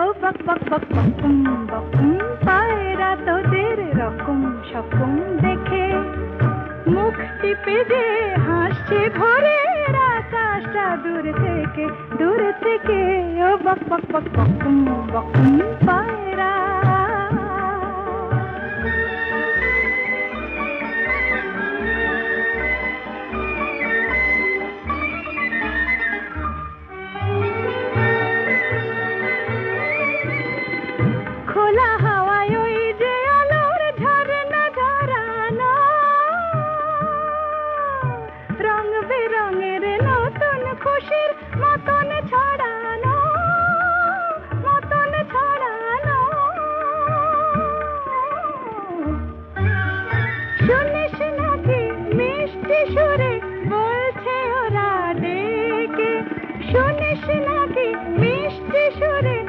বক বক বক বকুম বকুম পায়রা তোদের রকম সকম দেখে মুখ টিপে যে হাসছে ভোরের আকাশটা দূর থেকে ও বক বক বক বকুম বকুম